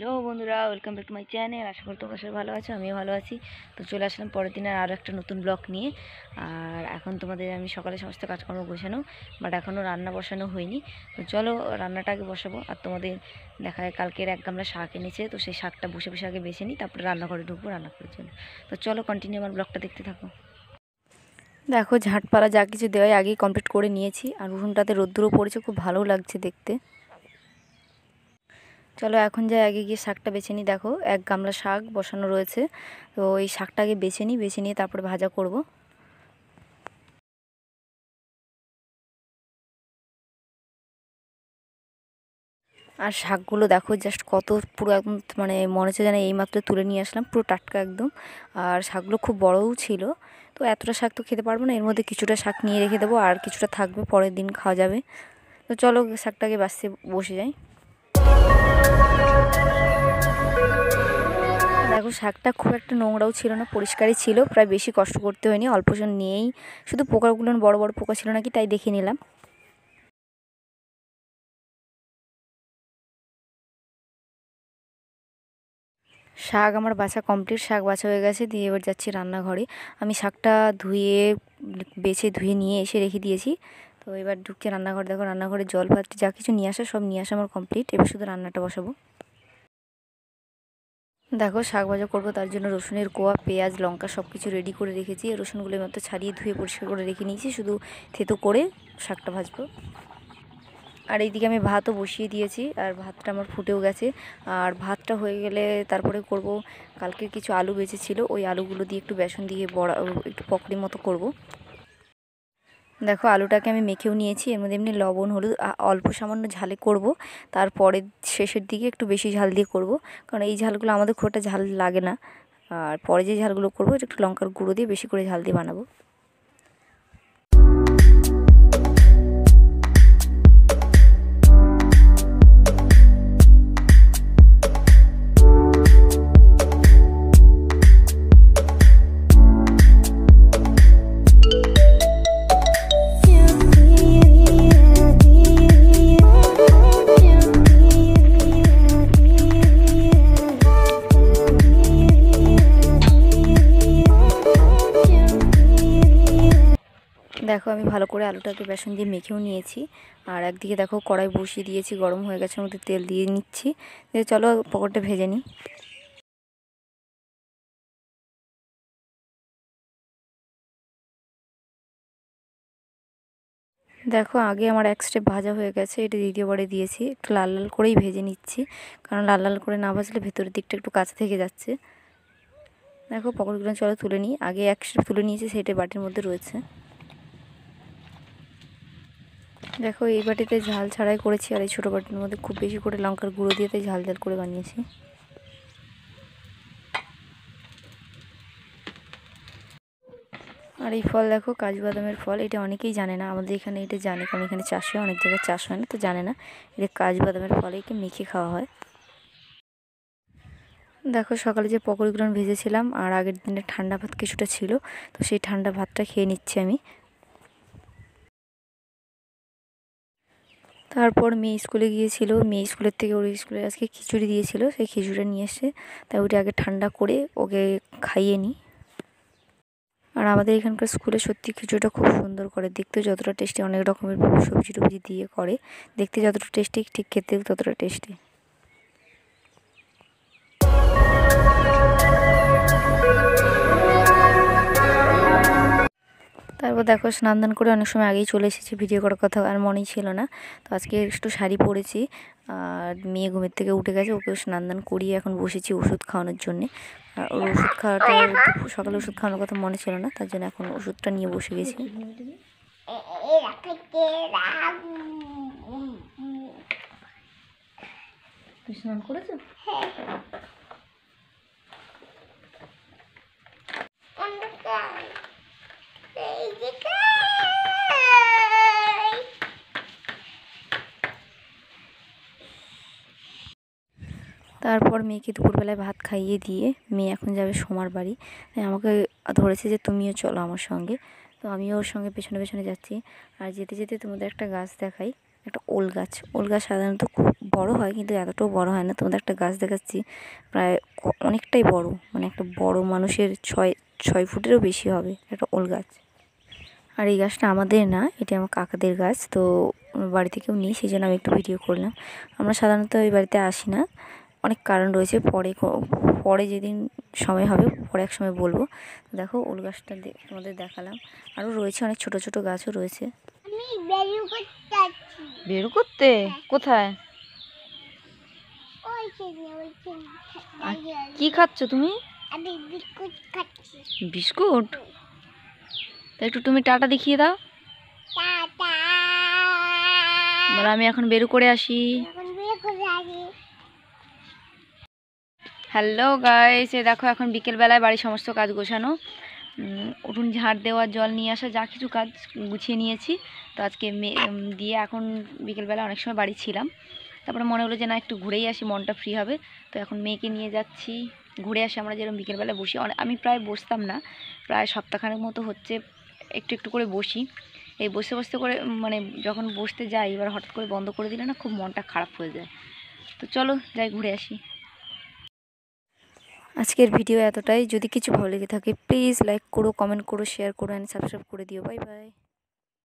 Hello বন্ধুরা, welcome back to my channel. আশা করি তোমরা সবাই ভালো আছো, আমিও ভালো আছি। তো চলে আসলাম পরের দিনের আরও একটা নতুন ব্লগ নিয়ে। আর এখন তোমাদের আমি সকালে সমস্ত কাজকর্ম গোছানো, বাট এখনও রান্না বসানো হয়নি। তো চলো রান্নাটা আগে বসাবো। আর তোমাদের দেখায় কালকের এক গামলা শাক এনেছে, তো সেই শাকটা বসে বসে আগে বেছে নিই, তারপরে রান্নাঘরে ঢুকবো রান্না করার জন্য। তো চলো কন্টিনিউ আমার ব্লগটা দেখতে থাকো। দেখো ঝাঁটপালা যা কিছু দেওয়াই আগেই কমপ্লিট করে নিয়েছি। আর উঠোনটাতে রোদ্দুরও পড়েছে, খুব ভালো লাগছে দেখতে। চলো এখন যাই আগে গিয়ে শাকটা বেছে নিই। দেখো এক গামলা শাক বসানো রয়েছে, তো এই শাকটা আগে বেছে নিয়ে তারপরে ভাজা করব। আর শাকগুলো দেখো জাস্ট কত পুরো একদম মানে মনে হচ্ছে যেন এইমাত্র তুলে নিয়ে আসলাম, পুরো টাটকা একদম। আর শাকগুলো খুব বড়ও ছিল। তো এতটা শাক তো খেতে পারবো না, এর মধ্যে কিছুটা শাক নিয়ে রেখে দেবো, আর কিছুটা থাকবে পরের দিন খাওয়া যাবে। তো চলো শাকটাকে বাছতে বসে যাই। দেখো শাকটা খুব একটা নোংরাও ছিল না, পরিষ্কারই ছিল, প্রায় বেশি কষ্ট করতে হয়নি, অল্প নিয়েই শুধু পোকাগুলো বড় বড় পোকা ছিল নাকি তাই দেখে নিলাম। শাক আমার বাছা কমপ্লিট, শাক বাছা হয়ে গেছে, দিয়ে এবার যাচ্ছি রান্নাঘরে। আমি শাকটা ধুয়ে নিয়ে এসে রেখে দিয়েছি। তো এবার ঢুকছে রান্নাঘরে। দেখো রান্নাঘরে জল পাত্রে যা কিছু নিয়ে আসা সব নিয়ে আসা আমার কমপ্লিট, এবার শুধু রান্নাটা বসাবো। দেখো শাক ভাজা করবো, তার জন্য রসুনের কোয়া, পেঁয়াজ, লঙ্কা সব কিছু রেডি করে রেখেছি। রসুনগুলো মাত্র ছাড়িয়ে ধুয়ে পরিষ্কার করে রেখে নিয়েছি, শুধু থেতো করে শাকটা ভাজবো। আর এইদিকে আমি ভাতও বসিয়ে দিয়েছি, আর ভাতটা আমার ফুটেও গেছে। আর ভাতটা হয়ে গেলে তারপরে করব, কালকের কিছু আলু বেঁচেছিল, ওই আলুগুলো দিয়ে একটু বেসন দিয়ে বড়া, একটু পকোড়ি মতো করব। দেখো আলুটাকে আমি মেখেও নিয়েছি, এর মধ্যে এমনি লবণ হলুদ অল্প সামান্য ঝালে করব। তারপরে শেষের দিকে একটু বেশি ঝাল দিয়ে করব, কারণ এই ঝালগুলো আমাদের খুব একটা ঝাল লাগে না। আর পরে যে ঝালগুলো করবো একটু লঙ্কার গুঁড়ো দিয়ে বেশি করে ঝাল দিয়ে বানাবো। দেখো আমি ভালো করে আলুটাকে বেসন দিয়ে মেখেও নিয়েছি। আর একদিকে দেখো কড়াই বসিয়ে দিয়েছি, গরম হয়ে গেছে, ওর মধ্যে তেল দিয়ে নিচ্ছি। চলো পকোড়াটা ভেজে নিই। দেখো আগে আমার এক স্টেপ ভাজা হয়ে গেছে, এটা দ্বিতীয়বারে দিয়েছি, একটু লাল লাল করেই ভেজে নিচ্ছি, কারণ লাল লাল করে না ভাজলে ভেতরের দিকটা একটু কাঁচা থেকে যাচ্ছে। দেখো পকোড়াগুলো চলো তুলে নিই, আগে এক স্টেপ তুলে নিয়েছি, সেটা বাটির মধ্যে রয়েছে। দেখো এই বাটিতে ঝাল ছাড়াই করেছি, আর এই ছোটো বাটির মধ্যে খুব বেশি করে লঙ্কার গুঁড়ো দিয়ে তাই ঝাল ঝাল করে বানিয়েছি। আর এই ফল দেখো কাজু বাদামের ফল, এটা অনেকেই জানে না, আমাদের এখানে এটা জানে, কারণ এখানে চাষ হয়, অনেক জায়গায় চাষ হয় না, তো জানে না এটা কাজু বাদামের ফল, একে মেখে খাওয়া হয়। দেখো সকালে যে পকোড়িগুলো ভেজেছিলাম, আর আগের দিনের ঠান্ডা ভাত কিছুটা ছিল, তো সেই ঠান্ডা ভাতটা খেয়ে নিচ্ছি আমি। তারপর মেয়ে স্কুলে গিয়েছিল, মেয়ে স্কুলের থেকে ওর স্কুলে আজকে খিচুড়ি দিয়েছিল, সেই খিচুড়ি নিয়ে এসে তাই ওটা আগে ঠান্ডা করে ওকে খাইয়ে নিই। আর আমাদের এখানকার স্কুলে সত্যি খিচুড়িটা খুব সুন্দর করে, দেখতে যতটা টেস্টি, অনেক রকমের সবজি টবজি দিয়ে করে, দেখতে যতটা টেস্টি ঠিক খেতেও ততটা টেস্টি। তারপর দেখো স্নান দান করে অনেক সময় আগেই চলে এসেছি, ভিডিও করার কথা আর মনেই ছিল না। তো আজকে একটু শাড়ি পরেছি, আর মেয়ে ঘুমের থেকে উঠে গেছে, ওকে স্নান দান করিয়ে এখন বসেছি ওষুধ খাওয়ানোর জন্যে। আর ওর ওষুধ খাওয়াটা, সকালে ওষুধ খাওয়ানোর কথা মনে ছিল না, তার জন্য এখন ওষুধটা নিয়ে বসে গেছি। স্নান করেছো? তারপর মেয়েকে দুপুরবেলায় ভাত খাইয়ে দিয়ে মেয়ে এখন যাবে সোমার বাড়ি, তাই আমাকে ধরেছে যে তুমিও চলো আমার সঙ্গে। তো আমিও ওর সঙ্গে পেছনে পেছনে যাচ্ছি। আর যেতে যেতে তোমাদের একটা গাছ দেখাই, একটা ওল গাছ। ওল গাছ সাধারণত খুব বড় হয়, কিন্তু এতটাও বড় হয় না। তোমাদের একটা গাছ দেখাচ্ছি, প্রায় অনেকটাই বড়, মানে একটা বড় মানুষের 6 ফুটেরও বেশি হবে একটা ওল গাছ। আর এই গাছটা আমাদের না, এটা আমার কাকাদের গাছ। তো বাড়ি থেকেও নিই, সেই জন্য আমি একটু ভিডিও করলাম। আমরা সাধারণত এই বাড়িতে আসি না, অনেক কারণ রয়েছে, পরে যেদিন সময় হবে পরে এক সময় বলবো। দেখো ওল গাছটা তোমাদের দেখালাম, আরও রয়েছে অনেক ছোট ছোট গাছও রয়েছে। বের করতে কোথায়? কি খাচ্ছ তুমি? বিস্কুট? তা একটু তুমি টাটা দেখিয়ে দাও। বলো আমি এখন বের করে আসি। হ্যালো গাইস, দেখো এখন বিকেলবেলায় বাড়ির সমস্ত কাজ গোছানো, উঠোন ঝাড় দেওয়া, জল নিয়ে আসা, যা কিছু কাজ গুছিয়ে নিয়েছি। তো আজকে দিয়ে এখন বিকেলবেলা অনেক সময় বাড়ি ছিলাম, তারপরে মনে হলো যে না একটু ঘুরেই আসি, মনটা ফ্রি হবে। তো এখন মেয়েকে নিয়ে যাচ্ছি, ঘুরে আসি। আমরা যেরকম বিকেলবেলা বসি, আমি প্রায় বসতাম না, প্রায় সপ্তাহখানেক মতো হচ্ছে একটু একটু করে বসি। এই বসতে বসতে করে মানে যখন বসতে যাই, এবার হঠাৎ করে বন্ধ করে দিলে না খুব মনটা খারাপ হয়ে যায়। তো চলো যাই ঘুরে আসি। আজকের ভিডিও এতটাই। যদি কিছু ভালো লেগে থাকে প্লিজ লাইক করো, কমেন্ট করো, শেয়ার করো অ্যান্ড সাবস্ক্রাইব করে দিও। Bye bye.